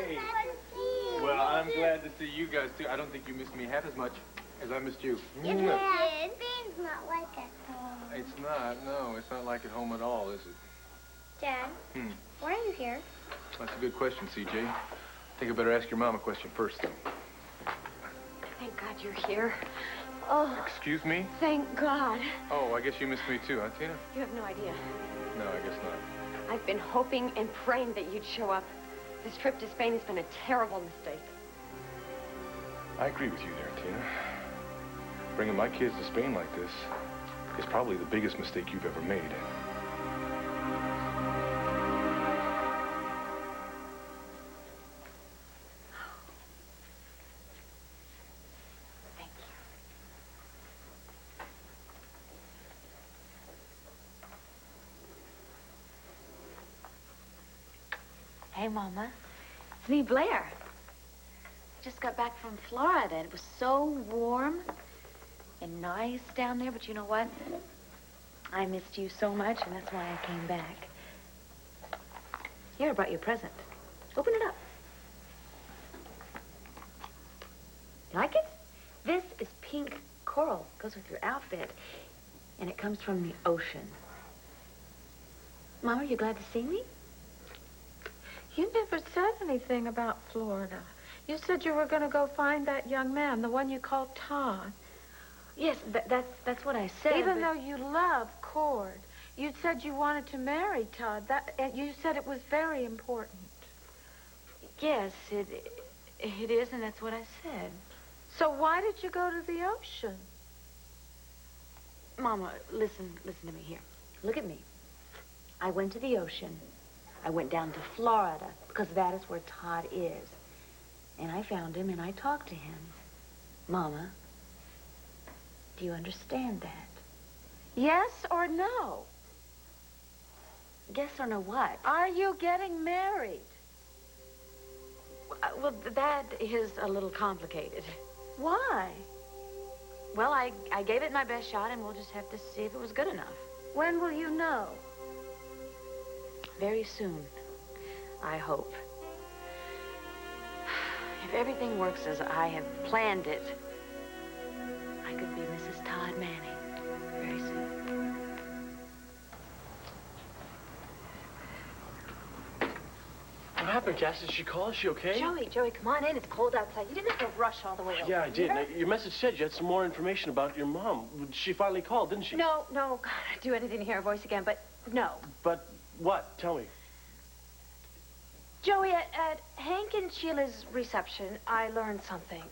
Hey. Well, I'm glad to see you guys, too. I don't think you missed me half as much as I missed you. Yeah, Spain's not like at home. It's not, no. It's not like at home at all, is it? Dad, why are you here? That's a good question, CJ. I think I better ask your mom a question first. Thank God you're here. Oh. Excuse me? Thank God. Oh, I guess you missed me, too, huh, Tina? You have no idea. No, I guess not. I've been hoping and praying that you'd show up. This trip to Spain has been a terrible mistake. I agree with you there, Tina. Bringing my kids to Spain like this is probably the biggest mistake you've ever made. Thank you. Hey, Mama. It's me, Blair. Just got back from Florida. It was so warm and nice down there, but you know what? I missed you so much, and that's why I came back. Here, I brought you a present. Open it up. You like it? This is pink coral. Goes with your outfit. And it comes from the ocean. Mama, you glad to see me? You never said anything about Florida. You said you were going to go find that young man, the one you called Todd. Yes, that's what I said. Even though you love Cord, you said you wanted to marry Todd. You said it was very important. Yes, it is, and that's what I said. So why did you go to the ocean? Mama, listen to me here. Look at me. I went to the ocean. I went down to Florida because that is where Todd is. And I found him and I talked to him. Mama, do you understand that? Yes or no? Yes or no what? Are you getting married? Well, that is a little complicated. Why? Well, I gave it my best shot, and we'll just have to see if it was good enough. When will you know? Very soon, I hope. If everything works as I have planned it, I could be Mrs. Todd Manning very soon. What happened, Cass? Did she call? Is she okay? Joey, come on in. It's cold outside. You didn't have to rush all the way over. Yeah, I did. Now, your message said you had some more information about your mom. She finally called, didn't she? No. God, I do anything to hear her voice again, but no. But what? Tell me. Joey, at Hank and Sheila's reception, I learned something.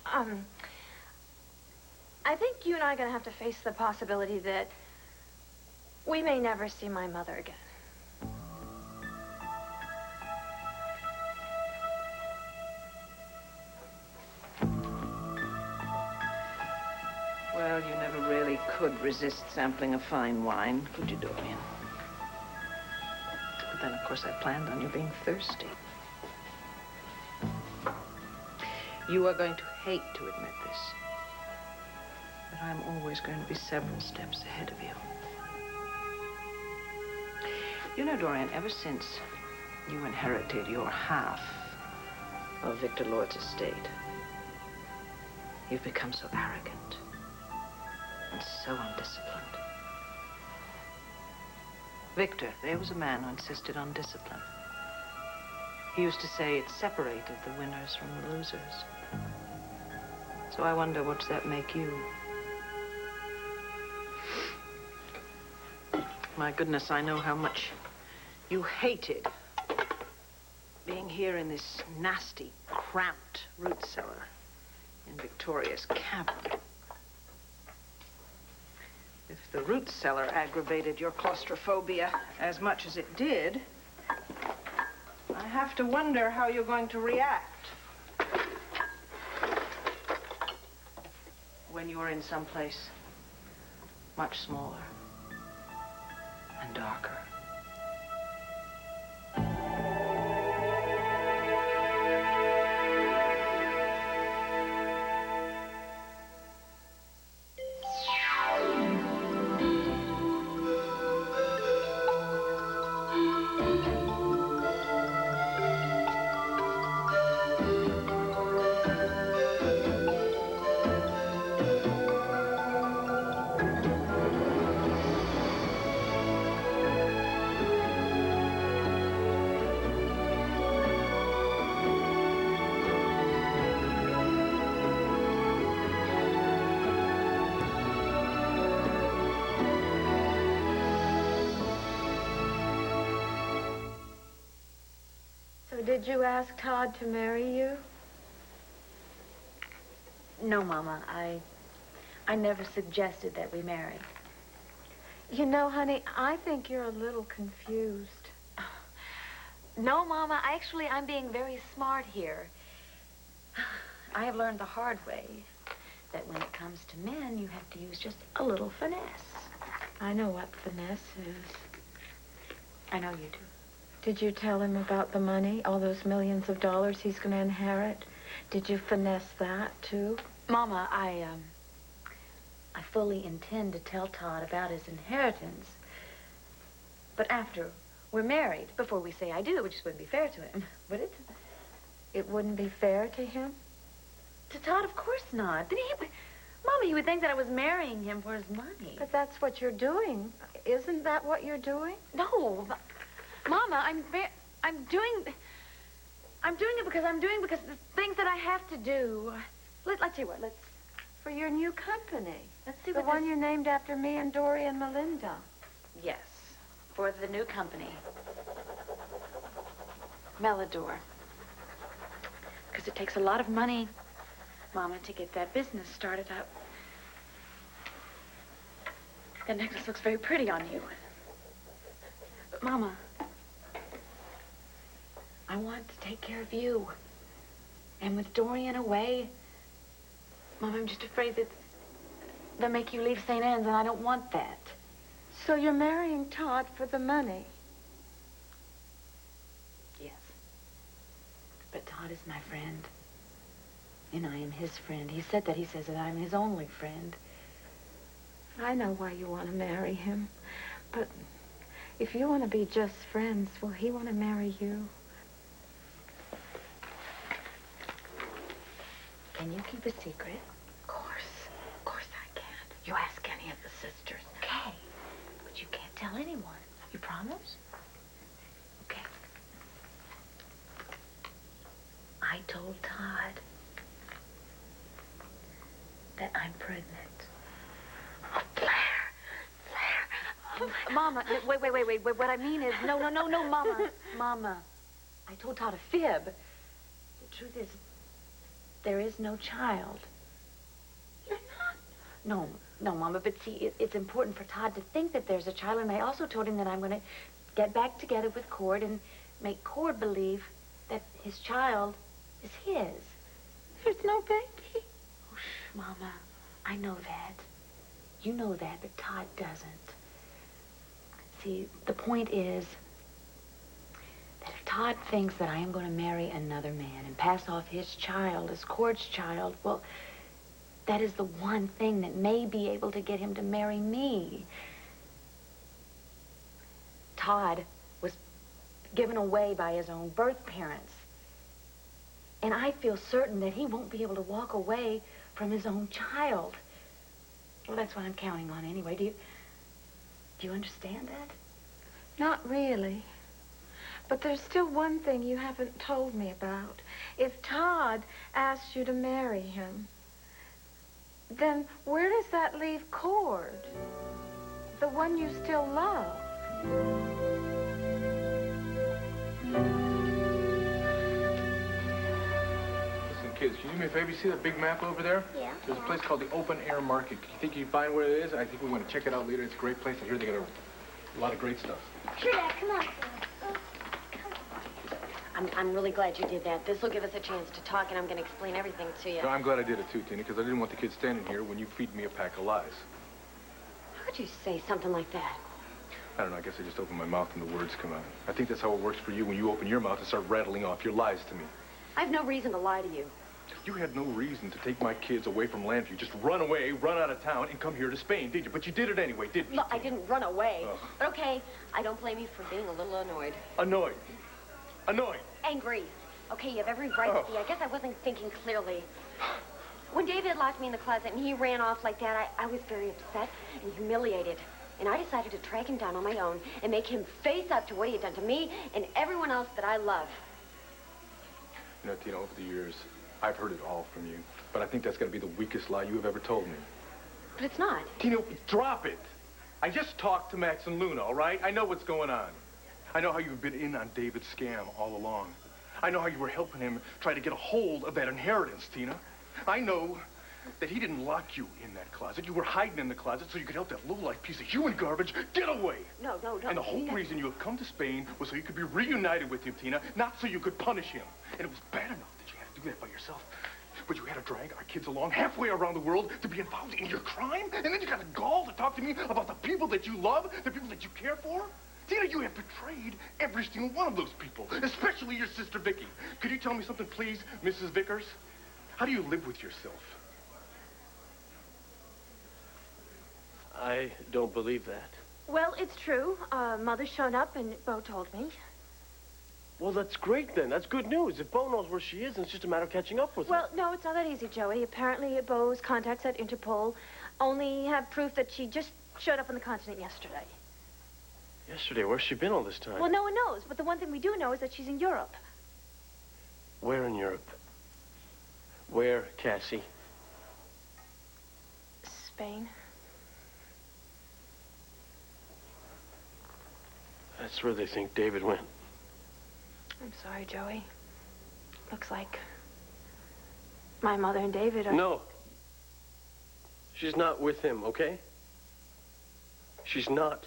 I think you and I are going to have to face the possibility that we may never see my mother again. Well, you never really could resist sampling a fine wine, could you, Dorian? But then, of course, I planned on you being thirsty. You are going to hate to admit this, but I'm always going to be several steps ahead of you. You know, Dorian, ever since you inherited your half of Victor Lord's estate, you've become so arrogant and so undisciplined. Victor, there was a man who insisted on discipline. He used to say it separated the winners from the losers. So I wonder, what's that make you? My goodness, I know how much you hated being here in this nasty, cramped root cellar in Victoria's cabin. If the root cellar aggravated your claustrophobia as much as it did, I have to wonder how you're going to react when you're in someplace much smaller and darker. did you ask Todd to marry you? No, Mama. I never suggested that we marry. You know, honey, I think you're a little confused. No, Mama. I'm being very smart here. I have learned the hard way that when it comes to men, you have to use just a little finesse. I know what finesse is. I know you do. Did you tell him about the money, all those millions of dollars he's going to inherit? Did you finesse that, too? Mama, I fully intend to tell Todd about his inheritance. But after we're married, before we say I do, which wouldn't be fair to him, would it? It wouldn't be fair to him? To Todd, of course not. Then Mama, he would think that I was marrying him for his money. But that's what you're doing. Isn't that what you're doing? No, Mama, I'm doing it because the things that I have to do. Let's tell you what, For your new company. Let's see the what one you named after me and Dory and Melinda. Yes, for the new company. Melidor. Because it takes a lot of money, Mama, to get that business started up. That necklace looks very pretty on you. But, Mama, I want to take care of you. And with Dorian away, Mama, I'm just afraid that they'll make you leave St. Anne's, and I don't want that. So you're marrying Todd for the money? Yes. But Todd is my friend. And I am his friend. He said that. He says that I'm his only friend. I know why you want to marry him. But if you want to be just friends, will he want to marry you? Can you keep a secret? Of course I can't. You ask any of the sisters. Okay. But you can't tell anyone. You promise? Okay. I told Todd that I'm pregnant. Oh, Blair. Oh, Mama, wait. What I mean is, no, Mama. Mama, I told Todd a fib. The truth is, there is no child. You're not? No, Mama, but see, it's important for Todd to think that there's a child, and I also told him that I'm going to get back together with Cord and make Cord believe that his child is his. There's no baby. Oh, shh, Mama. I know that. You know that, but Todd doesn't. See, the point is that if Todd thinks that I am going to marry another man and pass off his child as Cord's child, well, that is the one thing that may be able to get him to marry me. Todd was given away by his own birth parents. And I feel certain that he won't be able to walk away from his own child. Well, that's what I'm counting on anyway. Do you understand that? Not really. But there's still one thing you haven't told me about. If Todd asks you to marry him, then where does that leave Cord? The one you still love? Listen, kids, can you do me a favor? You see that big map over there? Yeah. There's a place called the Open Air Market. You think you can find where it is? I think we want to check it out later. It's a great place. I hear they got a lot of great stuff. Sure, Dad, come on. I'm really glad you did that. This will give us a chance to talk, and I'm going to explain everything to you. No, I'm glad I did it too, Tina, because I didn't want the kids standing here when you feed me a pack of lies. How could you say something like that? I don't know. I guess I just opened my mouth and the words come out. I think that's how it works for you when you open your mouth and start rattling off your lies to me. I have no reason to lie to you. You had no reason to take my kids away from Landview. Just run away, run out of town, and come here to Spain, did you? But you did it anyway, didn't you? Look, I didn't run away. Ugh. But okay, I don't blame you for being a little annoyed. Annoyed. Annoyed. Angry. Okay, you have every right to be. I guess I wasn't thinking clearly. When David locked me in the closet and he ran off like that, I was very upset and humiliated. And I decided to track him down on my own and make him face up to what he had done to me and everyone else that I love. You know, Tina, over the years, I've heard it all from you. But I think that's going to be the weakest lie you have ever told me. But it's not. Tina, drop it. I just talked to Max and Luna, all right? I know what's going on. I know how you've been in on David's scam all along. I know how you were helping him try to get a hold of that inheritance, Tina. I know that he didn't lock you in that closet. You were hiding in the closet so you could help that low-life piece of human garbage get away. No. And the whole reason you have come to Spain was so you could be reunited with him, Tina, not so you could punish him. And it was bad enough that you had to do that by yourself. But you had to drag our kids along halfway around the world to be involved in your crime? And then you got the gall to talk to me about the people that you love, the people that you care for? Tina, you have betrayed every single one of those people, especially your sister Vicky. Could you tell me something, please, Mrs. Vickers? How do you live with yourself? I don't believe that. Well, it's true. Mother's shown up and Bo told me. Well, that's great then. That's good news. If Bo knows where she is, and it's just a matter of catching up with her. Well, no, it's not that easy, Joey. Apparently, Bo's contacts at Interpol only have proof that she just showed up on the continent yesterday. Yesterday? Where's she been all this time? Well, no one knows, but the one thing we do know is that she's in Europe. Where in Europe? Where, Cassie? Spain. That's where they think David went. I'm sorry, Joey. Looks like my mother and David are... No. She's not with him, okay? She's not.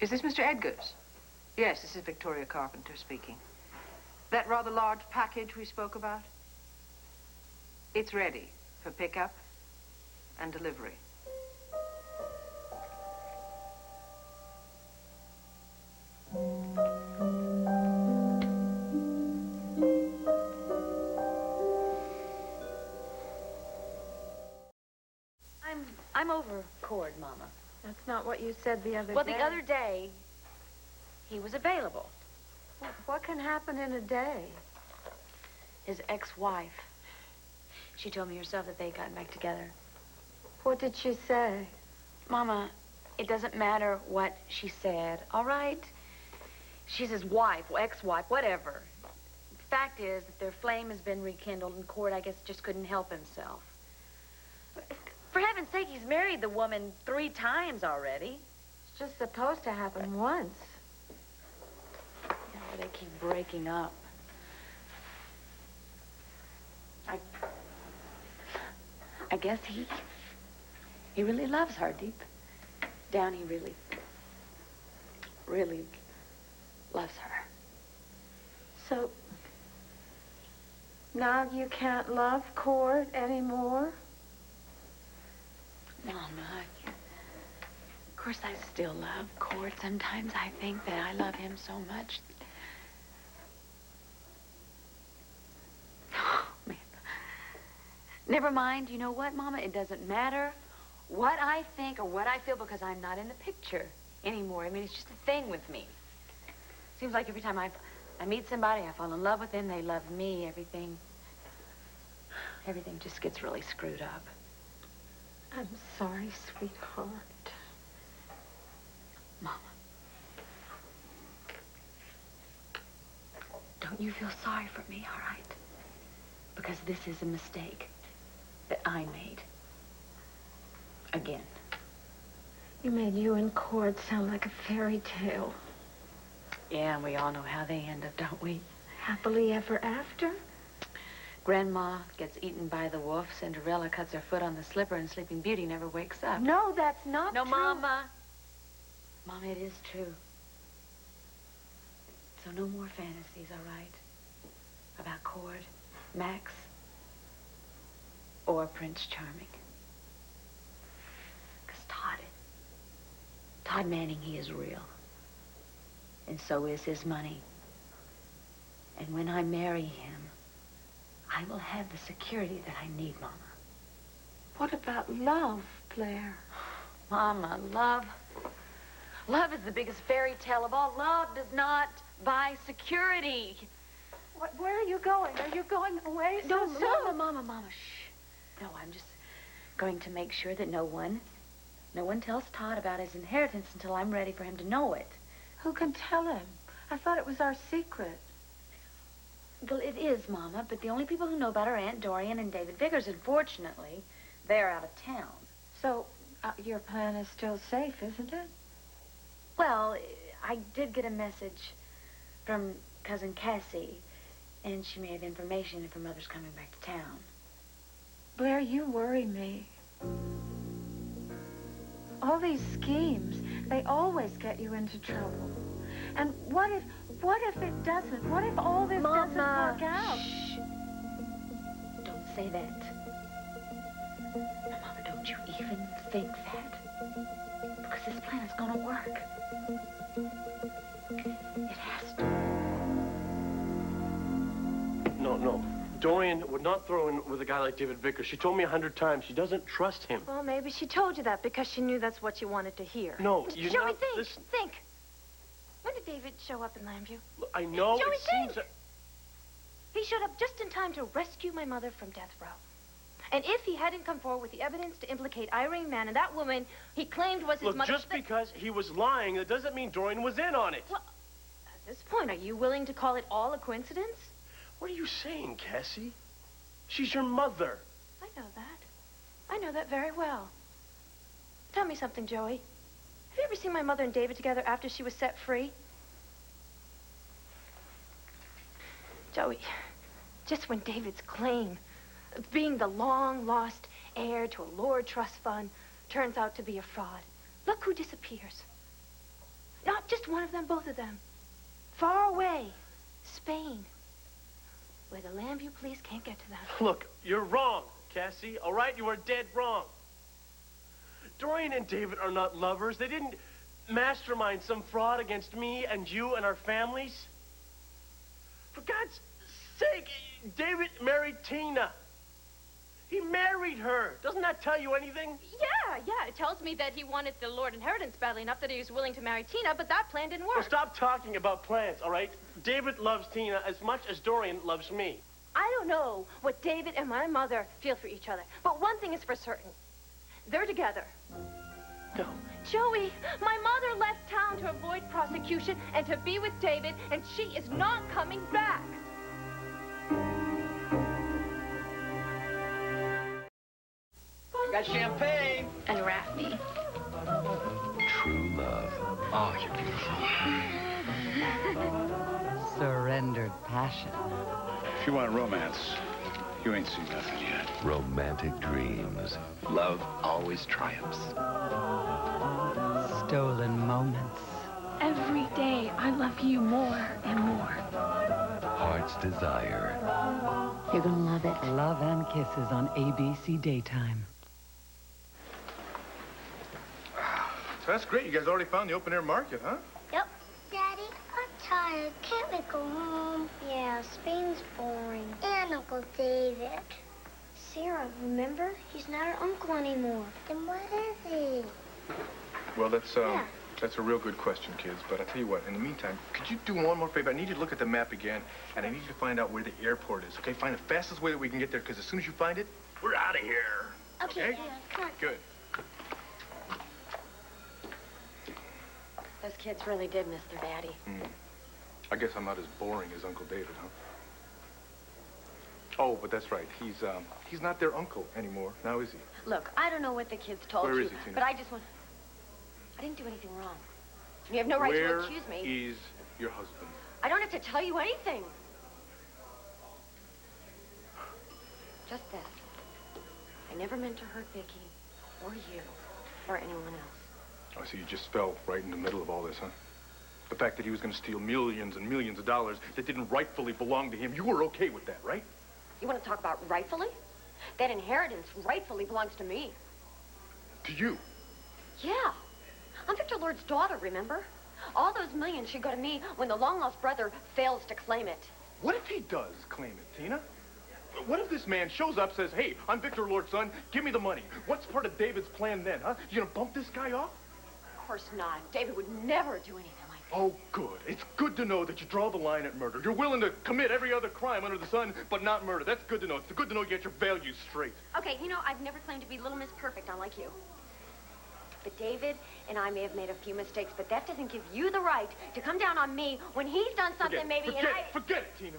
Is this Mr. Edgars? Yes, this is Victoria Carpenter speaking. That rather large package we spoke about? It's ready for pickup and delivery. I'm over Cord, Mama. That's not what you said the other day. Well, the other day, he was available. What can happen in a day? His ex-wife. She told me herself that they got back together. What did she say? Mama, it doesn't matter what she said, all right? She's his wife, ex-wife, whatever. The fact is that their flame has been rekindled, and Cord, I guess, just couldn't help himself. For heaven's sake, he's married the woman 3 times already. It's just supposed to happen once. Yeah, they keep breaking up. I guess he really loves her deep down. He really loves her. So now you can't love Cord anymore? Mama, of course I still love Cord. Sometimes I think that I love him so much. Oh, man. Never mind. You know what, Mama? It doesn't matter what I think or what I feel because I'm not in the picture anymore. I mean, it's just a thing with me. Seems like every time I meet somebody, I fall in love with them, they love me, everything just gets really screwed up. I'm sorry, sweetheart. Mama. Don't you feel sorry for me, all right? Because this is a mistake that I made. Again. You made you and Cord sound like a fairy tale. Yeah, and we all know how they end up, don't we? Happily ever after? Grandma gets eaten by the wolf, Cinderella cuts her foot on the slipper, and Sleeping Beauty never wakes up. No, that's not No, true. Mama. Mama, it is true. So no more fantasies, all right? About Cord, Max, or Prince Charming. Because Todd Manning, he is real. And so is his money. And when I marry him, I will have the security that I need, Mama. What about love, Blair? Mama, love. Love is the biggest fairy tale of all. Love does not buy security. Where are you going? Are you going away No, so soon? Mama, shh. No, I'm just going to make sure that no one tells Todd about his inheritance until I'm ready for him to know it. Who can tell him? I thought it was our secret. Well, it is, Mama, but the only people who know about are Aunt Dorian and David Vickers. Unfortunately, they're out of town. So, your plan is still safe, isn't it? Well, I did get a message from Cousin Cassie, and she may have information if her mother's coming back to town. Blair, you worry me. All these schemes, they always get you into trouble. And what if it doesn't? What if all this doesn't work out? Shh. Don't say that. Now, Mama, don't you even think that. Because this plan is gonna work. It has to. No. Dorian would not throw in with a guy like David Vickers. She told me 100 times she doesn't trust him. Well, maybe she told you that because she knew that's what you wanted to hear. No, you Joey, not think. listen. Think. When did David show up in Lambview? I know Joey, it seems think. He showed up just in time to rescue my mother from death row. And if he hadn't come forward with the evidence to implicate Irene Mann and that woman he claimed was his Look, mother... just because he was lying, that doesn't mean Dorian was in on it. Well, at this point, are you willing to call it all a coincidence? What are you saying, Cassie? She's your mother. I know that. I know that very well. Tell me something, Joey. Have you ever seen my mother and David together after she was set free? Joey, just when David's claim of being the long-lost heir to a Lord Trust fund turns out to be a fraud, look who disappears. Not just one of them, both of them. Far away, Spain, where the Lambview police can't get to them. Look, you're wrong, Cassie. All right? You are dead wrong. Dorian and David are not lovers. They didn't mastermind some fraud against me and you and our families. For God's sake, David married Tina. He married her. Doesn't that tell you anything? Yeah, it tells me that he wanted the Lord inheritance badly enough that he was willing to marry Tina, but that plan didn't work. Well, stop talking about plans, all right? David loves Tina as much as Dorian loves me. I don't know what David and my mother feel for each other, but one thing is for certain. They're together. No. Joey, my mother left town to avoid prosecution and to be with David, and she is not coming back. Got champagne. And Raffi. True love. Oh, you're beautiful. Surrendered passion. If you want romance, you ain't seen nothing yet. Romantic dreams. Love always triumphs. Stolen moments. Every day, I love you more and more. Heart's desire. You're gonna love it. Love and Kisses on ABC Daytime. So that's great. You guys already found the open-air market, huh? Yep. Daddy, I'm tired. Can't we go home? Yeah, Spain's boring. And Uncle David. Sarah, remember? He's not our uncle anymore. Then what is he? Well, that's a real good question, kids. But I tell you what, in the meantime, could you do one more favor? I need you to look at the map again, and I need you to find out where the airport is, okay? Find the fastest way that we can get there, because as soon as you find it, we're out of here. Okay, come on. Good. Those kids really did miss their daddy. I guess I'm not as boring as Uncle David, huh? Oh, but that's right. He's not their uncle anymore, now is he? Look, I don't know what the kids told Where you, is he, Tina? but I just want... I didn't do anything wrong. You have no right to accuse me. Where is your husband? I don't have to tell you anything. Just this. I never meant to hurt Vicky, or you, or anyone else. Oh, so you just fell right in the middle of all this, huh? The fact that he was going to steal millions and millions of dollars that didn't rightfully belong to him, you were okay with that, right? You want to talk about rightfully? That inheritance rightfully belongs to me. To you? Yeah. I'm Victor Lord's daughter, remember? All those millions should go to me when the long-lost brother fails to claim it. What if he does claim it, Tina? What if this man shows up, says, hey, I'm Victor Lord's son, give me the money? What's part of David's plan then, huh? You gonna bump this guy off? Of course not. David would never do anything like that. Oh, good. It's good to know that you draw the line at murder. You're willing to commit every other crime under the sun, but not murder. That's good to know. It's good to know you get your values straight. Okay, you know, I've never claimed to be Little Miss Perfect, unlike you. But David and I may have made a few mistakes, but that doesn't give you the right to come down on me when he's done something Forget it, Tina.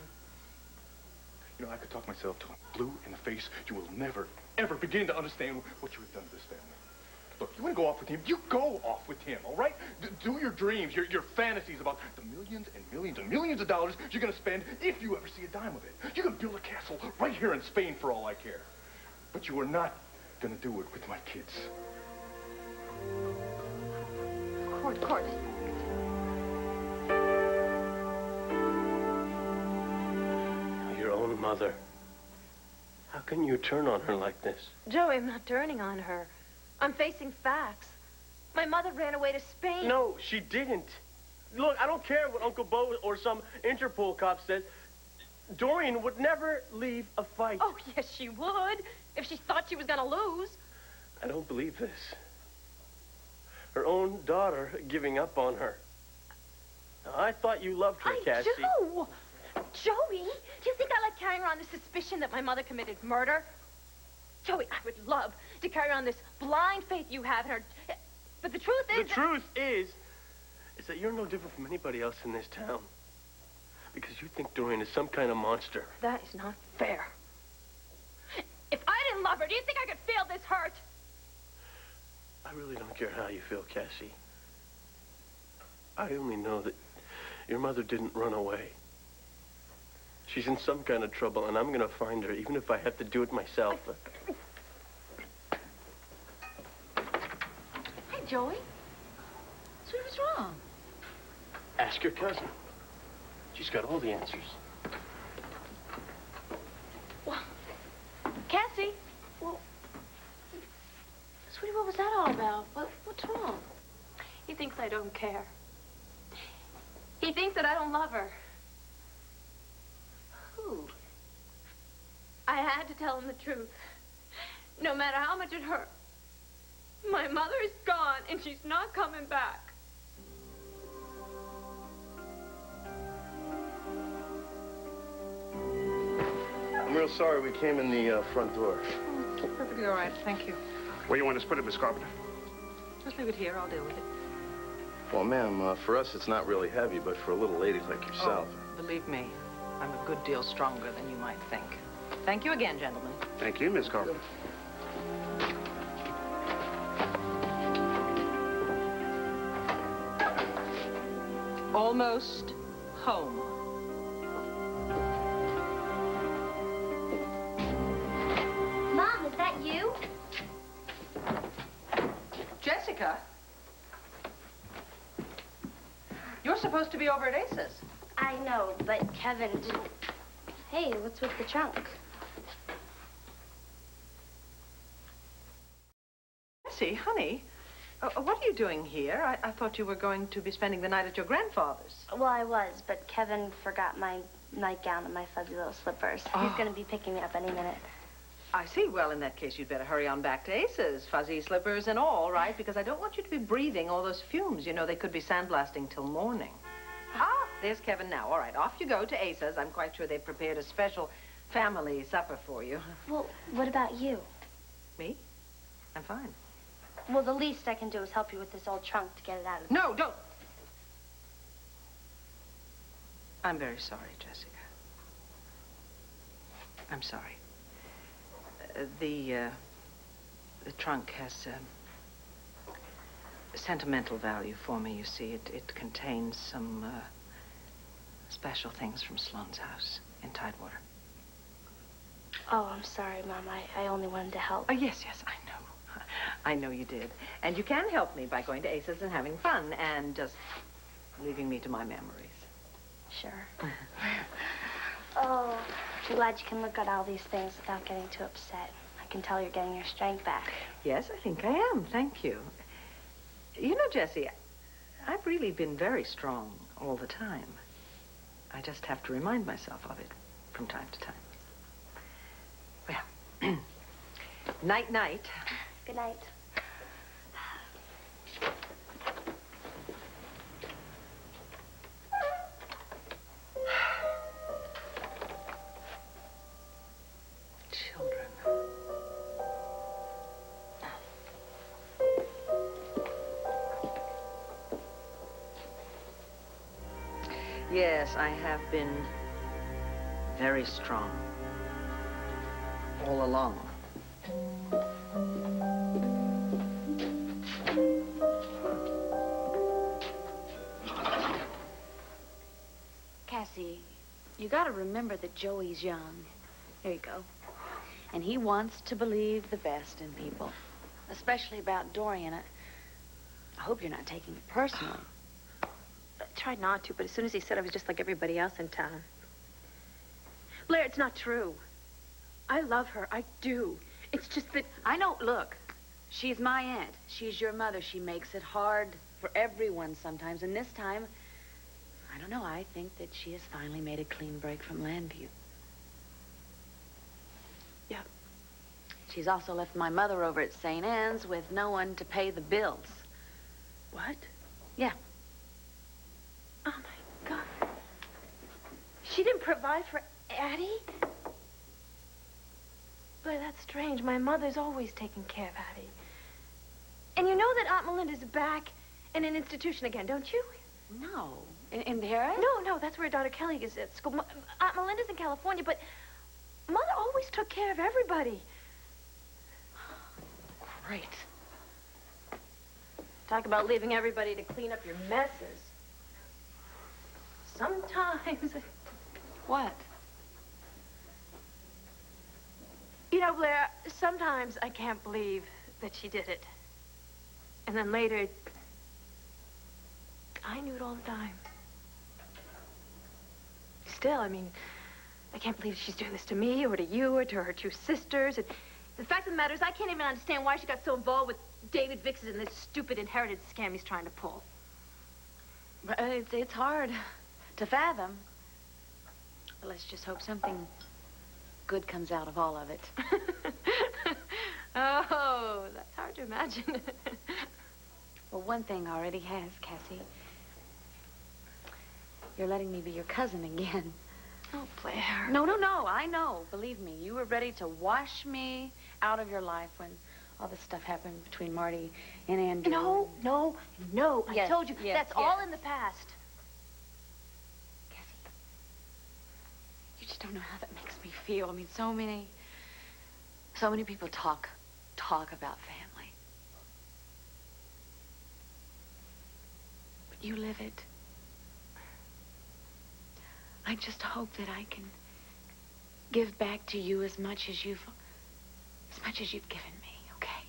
You know, I could talk myself till I'm blue in the face. You will never, ever begin to understand what you have done to this family. Look, you want to go off with him? You go off with him, all right? Do your dreams, your fantasies about the millions and millions and millions of dollars you're going to spend if you ever see a dime of it. You can build a castle right here in Spain for all I care. But you are not going to do it with my kids. Cord. Your own mother. How can you turn on her like this? Joey, I'm not turning on her. I'm facing facts. My mother ran away to Spain. No, she didn't. Look, I don't care what Uncle Bo or some Interpol cop says. Dorian would never leave a fight. Oh, yes, she would, if she thought she was going to lose. I don't believe this. Her own daughter giving up on her. Now, I thought you loved her, Cassie. I do. Joey, do you think I like carrying around the suspicion that my mother committed murder? Joey, I would love to carry around this blind faith you have in her. But the truth is... The truth is that you're no different from anybody else in this town. Because you think Dorian is some kind of monster. That is not fair. If I didn't love her, do you think I could feel this hurt? I really don't care how you feel, Cassie. I only know that your mother didn't run away. She's in some kind of trouble, and I'm going to find her, even if I have to do it myself. Hey, Joey. Sweet, what's wrong? Ask your cousin. She's got all the answers. Well, Cassie. Well, sweetie, what was that all about? What's wrong? He thinks I don't care. He thinks that I don't love her. Who? I had to tell him the truth. No matter how much it hurt. My mother is gone, and she's not coming back. I'm real sorry we came in the front door. Perfectly all right, thank you. Where you want us to put it, Miss Carpenter? Just leave it here, I'll deal with it. Well, ma'am, for us it's not really heavy, but for a little lady like yourself. Oh, believe me, I'm a good deal stronger than you might think. Thank you again, gentlemen. Thank you, Miss Carpenter. Almost home. Mom, is that you? Jessica? You're supposed to be over at Ace's. I know, but Kevin didn't... Hey, what's with the trunk? Jessie, honey, what are you doing here? I thought you were going to be spending the night at your grandfather's. Well, I was, but Kevin forgot my nightgown and my fuzzy little slippers. He's going to be picking me up any minute. I see. Well, in that case, you'd better hurry on back to Ace's, fuzzy slippers and all, right? Because I don't want you to be breathing all those fumes. You know, they could be sandblasting till morning. Ah, there's Kevin now. All right, off you go to Ace's. I'm quite sure they've prepared a special family supper for you. Well, what about you? Me? I'm fine. Well, the least I can do is help you with this old trunk to get it out of... No, don't. I'm very sorry, Jessica. I'm sorry. The trunk has sentimental value for me, you see. It contains some special things from Sloane's house in Tidewater. Oh, I'm sorry, Mom. I only wanted to help. Oh, yes, I know. I know you did. And you can help me by going to Ace's and having fun and just leaving me to my memories. Sure. Oh, I'm glad you can look at all these things without getting too upset. I can tell you're getting your strength back. Yes, I think I am. Thank you. You know, Jessie, I've really been very strong all the time. I just have to remind myself of it from time to time. Night-night. Good night. Children. Yes, I have been very strong. All along. Cassie, you gotta remember that Joey's young. There you go. And he wants to believe the best in people, especially about Dorian. I hope you're not taking it personally. I tried not to, but as soon as he said I was just like everybody else in town. Blair, it's not true. I love her. I do. It's just that... I know. Look, she's my aunt. She's your mother. She makes it hard for everyone sometimes. And this time, I don't know, I think that she has finally made a clean break from Landview. Yeah. She's also left my mother over at St. Anne's with no one to pay the bills. What? Yeah. Oh, my God. She didn't provide for Addie? But that's strange. My mother's always taken care of Addie. And you know that Aunt Melinda's back in an institution again, don't you? No. In Paris? No, that's where daughter Kelly is at school. Aunt Melinda's in California, but Mother always took care of everybody. Great. Talk about leaving everybody to clean up your messes. Sometimes... What? You know, Blair, sometimes I can't believe that she did it. And then later, I knew it all the time. Still, I mean, I can't believe she's doing this to me or to you or to her two sisters. And the fact of the matter is, I can't even understand why she got so involved with David Vicks and this stupid inheritance scam he's trying to pull. But it's hard to fathom. But let's just hope something good comes out of all of it. Oh, that's hard to imagine. Well, one thing already has, Cassie. You're letting me be your cousin again. Oh, Blair. No, I know. Believe me, you were ready to wash me out of your life when all this stuff happened between Marty and Andrew. No. Yes, I told you, yes, that's all in the past. Cassie, you just don't know how that makes me feel. I mean, so many people talk about family. But you live it. I just hope that I can give back to you as much as you've given me, okay?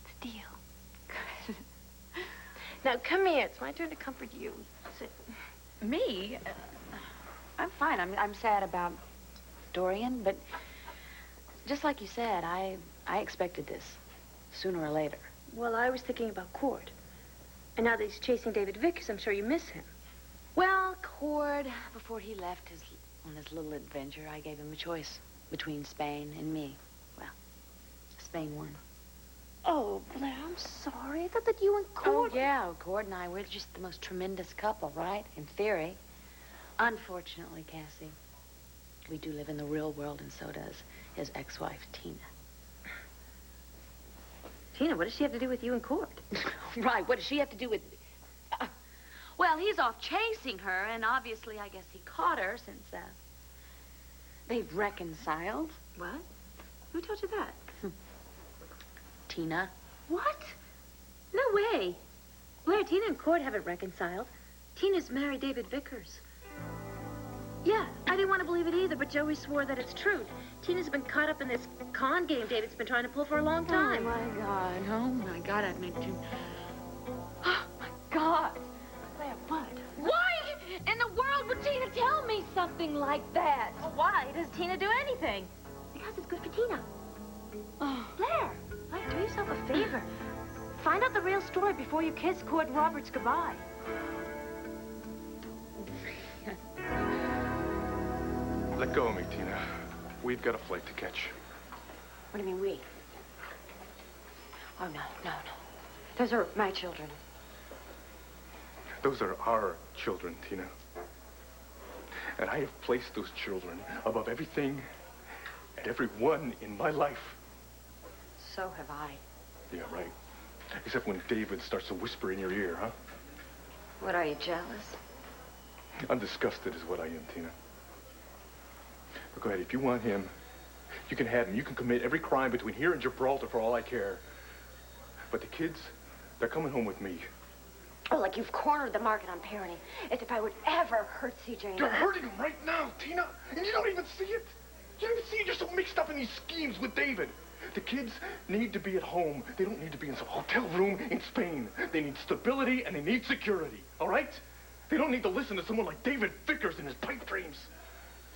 It's a deal. Now, come here. It's my turn to comfort you. Sit. Me? I'm fine. I'm sad about Dorian, but just like you said, I expected this sooner or later. Well, I was thinking about Cord. And now that he's chasing David Vickers, I'm sure you miss him. Well, Cord, before he left on his little adventure, I gave him a choice between Spain and me. Well, Spain won. Oh, Blair, I'm sorry. I thought that you and Cord... Oh, yeah, Cord and I, we're just the most tremendous couple, right? In theory. Unfortunately, Cassie, we do live in the real world, and so does his ex-wife, Tina. Tina, what does she have to do with you and Cord? Right, what does she have to do with... Well, he's off chasing her, and obviously, I guess he caught her since, they've reconciled. What? Who told you that? Tina. What? No way. Blair, Tina and Cord haven't reconciled. Tina's married David Vickers. Yeah, I didn't want to believe it either, but Joey swore that it's true. Tina's been caught up in this con game David's been trying to pull for a long time. Oh, my God, I've made too... Oh, my God. Blair, what? Why in the world would Tina tell me something like that? Well, why does Tina do anything? Because it's good for Tina. Oh. Blair, do yourself a favor. Find out the real story before you kiss Cord Roberts goodbye. Let go of me, Tina. We've got a flight to catch. What do you mean, we? Oh, no. Those are my children. Those are our children, Tina. And I have placed those children above everything and everyone in my life. So have I. Yeah, right. Except when David starts to whisper in your ear, huh? What, are you jealous? I'm disgusted is what I am, Tina. But go ahead, if you want him, you can have him. You can commit every crime between here and Gibraltar for all I care. But the kids, they're coming home with me. Oh, like you've cornered the market on parenting. As if I would ever hurt CJ. You're hurting him right now, Tina, and you don't even see it. You don't even see it. You're so mixed up in these schemes with David. The kids need to be at home. They don't need to be in some hotel room in Spain. They need stability and they need security, all right? They don't need to listen to someone like David Vickers and his pipe dreams.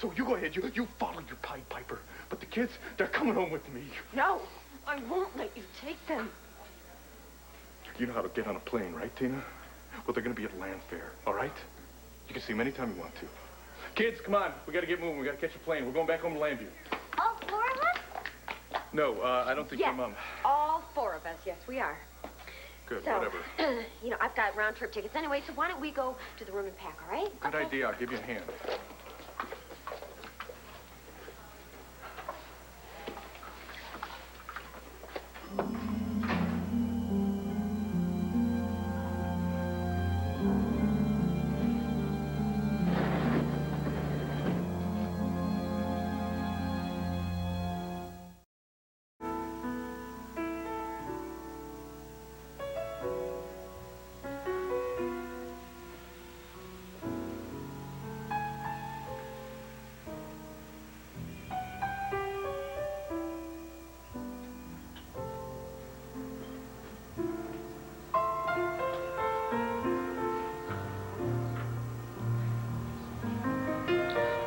So you go ahead, you follow your Pied Piper. But the kids, they're coming home with me. No, I won't let you take them. You know how to get on a plane, right, Tina? Well, they're going to be at Landfair, all right? You can see them anytime you want to. Kids, come on. We got to get moving. We got to catch a plane. We're going back home to Landview. All four of us? No, I don't think Yes, your mom. all four of us. Yes, we are. Good, So, whatever. you know, I've got round trip tickets anyway, so why don't we go to the room and pack, all right? Good idea. I'll give you a hand.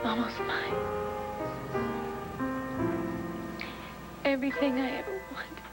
Almost mine. Everything I ever wanted.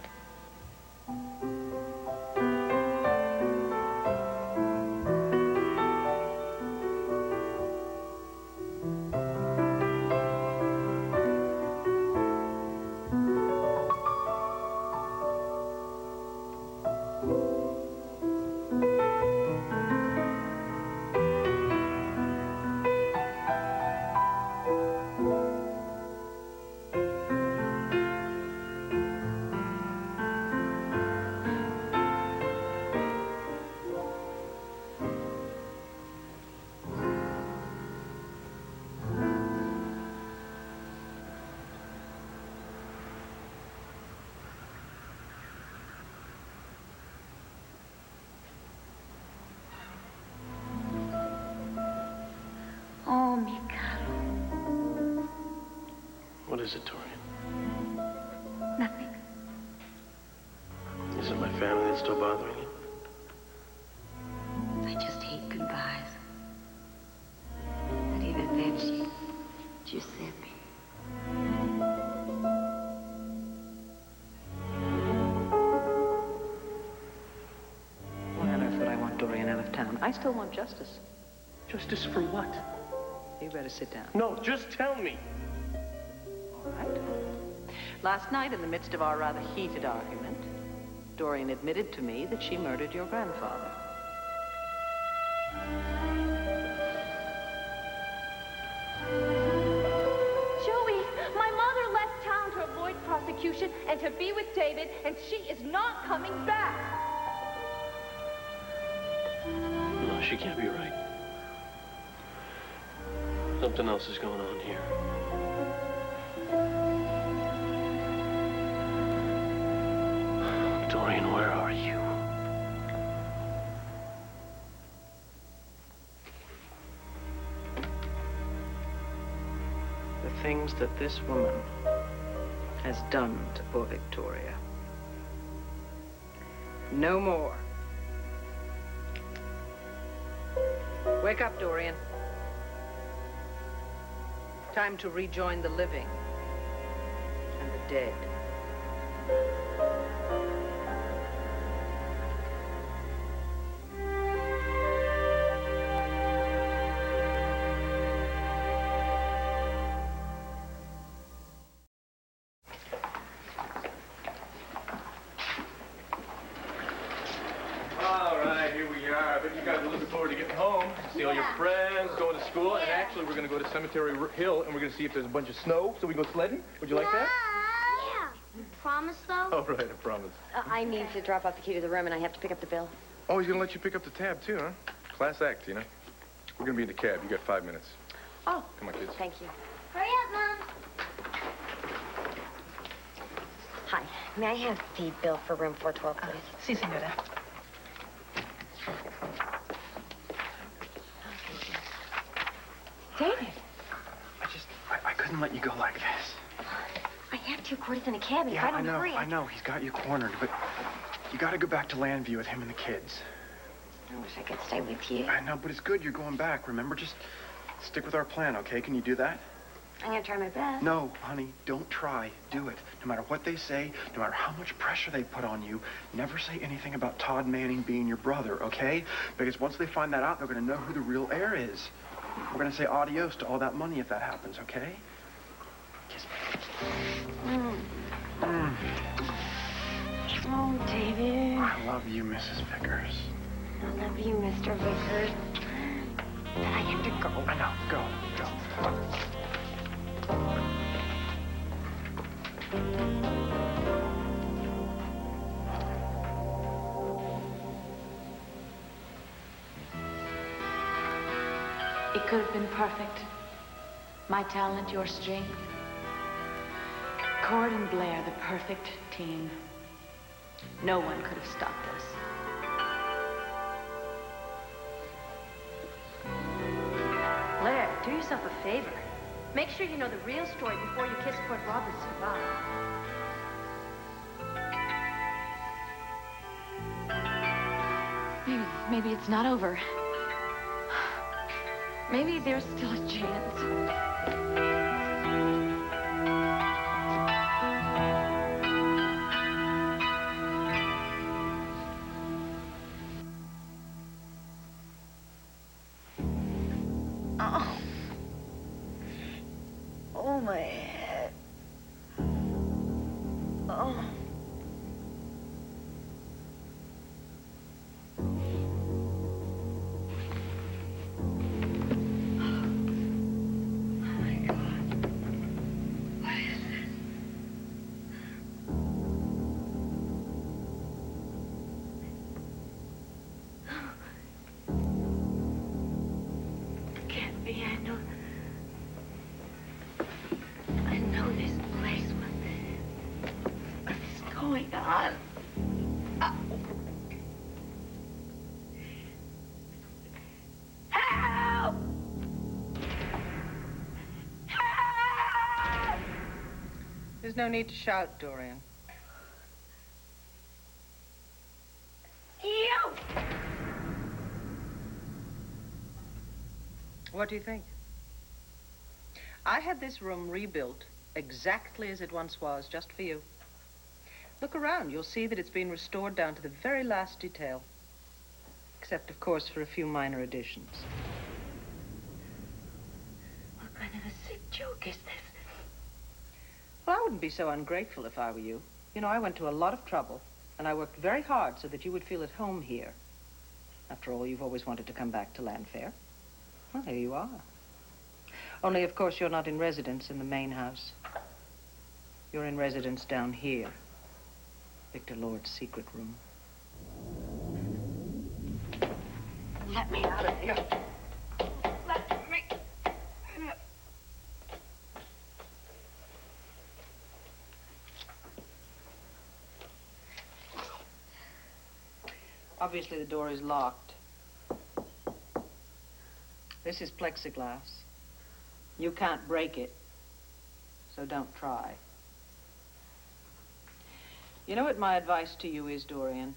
Oh, mi caro. What is it, Dorian? Nothing. Is it my family that's still bothering you? I just hate goodbyes. But even then, she just sent me. Why on earth would I want Dorian out of town? I still want justice. Justice for what? You better sit down. No, just tell me. All right. Last night, in the midst of our rather heated argument, Dorian admitted to me that she murdered your grandfather. Joey, my mother left town to avoid prosecution and to be with David, and she is not coming back. No, she can't be right. Something else is going on here. Dorian, where are you? The things that this woman has done to poor Victoria. No more. Wake up, Dorian. Time to rejoin the living and the dead. to Cemetery Hill, and we're going to see if there's a bunch of snow so we go sledding. Would you like that? Yeah. You promise, though? All right, I promise. I need to drop off the key to the room, and I have to pick up the bill. Oh, he's going to let you pick up the tab, too, huh? Class act, Tina. We're going to be in the cab. You got 5 minutes. Oh. Come on, kids. Thank you. Hurry up, Mom. Hi. May I have the bill for room 412, please? Si, senora. David. I couldn't let you go like this. I have 2 quarters in a cab, and if I don't hurry... I know. He's got you cornered, but you got to go back to Landview with him and the kids. I wish I could stay with you. I know, but it's good you're going back. Remember, just stick with our plan, okay? Can you do that? I'm gonna try my best. No, honey, don't try. Do it. No matter what they say, no matter how much pressure they put on you, never say anything about Todd Manning being your brother, okay? Because once they find that out, they're gonna know who the real heir is. We're gonna say adios to all that money if that happens, okay? Kiss me. Oh, David. I love you, Mrs. Vickers. I love you, Mr. Vickers. But I have to go. I know. Go. It could have been perfect. My talent, your strength. Cord and Blair, the perfect team. No one could have stopped us. Blair, do yourself a favor. Make sure you know the real story before you kiss Cord Roberts goodbye. Maybe it's not over. Maybe there's still a chance. Oh, my head. Oh. Can't be. I know this place. What's going on? Help! Help! There's no need to shout, Dorian. You! What do you think? I had this room rebuilt exactly as it once was, just for you. Look around. You'll see that it's been restored down to the very last detail. Except, of course, for a few minor additions. What kind of a sick joke is this? Well, I wouldn't be so ungrateful if I were you. You know, I went to a lot of trouble, and I worked very hard so that you would feel at home here. After all, you've always wanted to come back to Landfair. Well, there you are. Only, of course, you're not in residence in the main house. You're in residence down here. Victor Lord's secret room. Let me out of here. Let me. Obviously, the door is locked. This is plexiglass. You can't break it, so don't try. You know what my advice to you is, Dorian?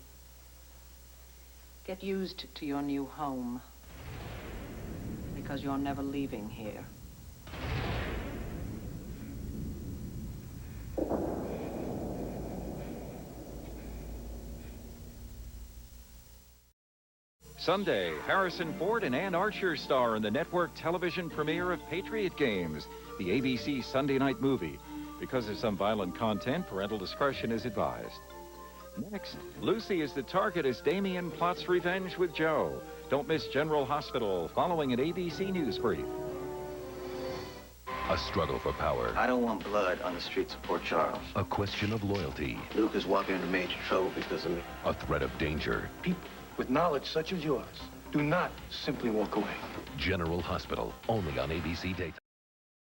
Get used to your new home, because you're never leaving here. Sunday, Harrison Ford and Ann Archer star in the network television premiere of Patriot Games, the ABC Sunday night movie. Because of some violent content, parental discretion is advised. Next, Lucy is the target as Damien plots revenge with Joe. Don't miss General Hospital following an ABC News brief. A struggle for power. I don't want blood on the streets of Port Charles. A question of loyalty. Luke is walking into major trouble because of me. A threat of danger. People with knowledge such as yours do not simply walk away. General Hospital, only on ABC Daytime.